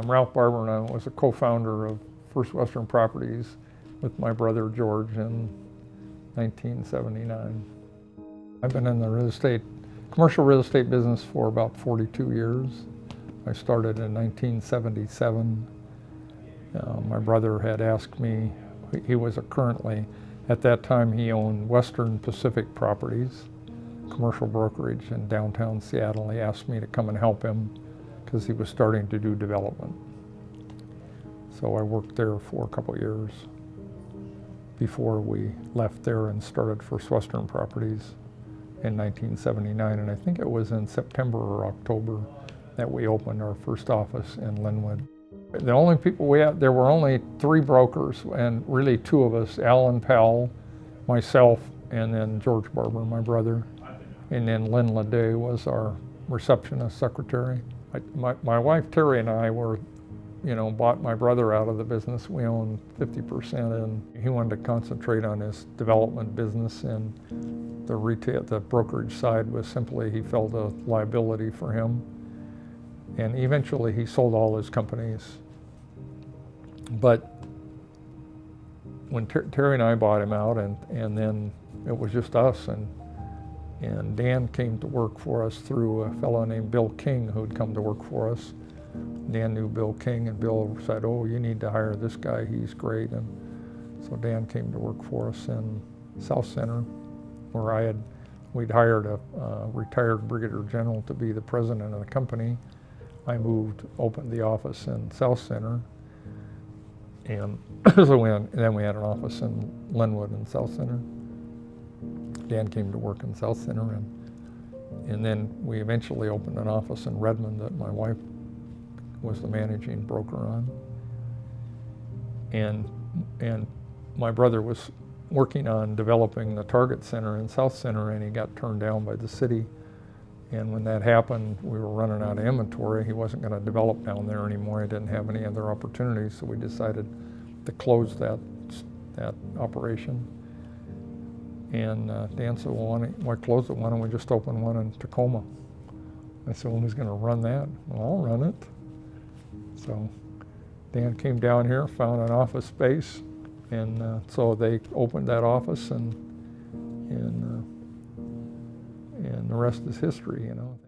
I'm Ralph Barber, and I was a co-founder of First Western Properties with my brother George in 1979. I've been in the commercial real estate business for about 42 years. I started in 1977. My brother had asked me, he was at that time he owned Western Pacific Properties, commercial brokerage in downtown Seattle. He asked me to come and help him because he was starting to do development. So I worked there for a couple of years before we left there and started First Western Properties in 1979. And I think it was in September or October that we opened our first office in Linwood. The only people we had, there were only 3 brokers, and really 2 of us, Alan Powell, myself, and then George Barber, my brother. And then Lynn Leday was our receptionist secretary. My wife Terry and I bought my brother out of the business. We owned 50%, and he wanted to concentrate on his development business, and the brokerage side was simply, he felt a liability for him. And eventually he sold all his companies. But when Terry and I bought him out, and then it was just us, and Dan came to work for us through a fellow named Bill King who'd come to work for us. Dan knew Bill King, and Bill said, "Oh, you need to hire this guy, he's great." And so Dan came to work for us in South Center, where we'd hired a retired brigadier general to be the president of the company. I opened the office in South Center, and then we had an office in Linwood and South Center. Dan came to work in South Center, and then we eventually opened an office in Redmond that my wife was the managing broker on. And my brother was working on developing the Target Center in South Center, and he got turned down by the city. And when that happened, we were running out of inventory. He wasn't going to develop down there anymore. He didn't have any other opportunities, so we decided to close that operation. And Dan said, "Well, why close it? Why don't we just open one in Tacoma?" I said, "Well, who's going to run that?" "Well, I'll run it." So Dan came down here, found an office space, and so they opened that office, and the rest is history, you know.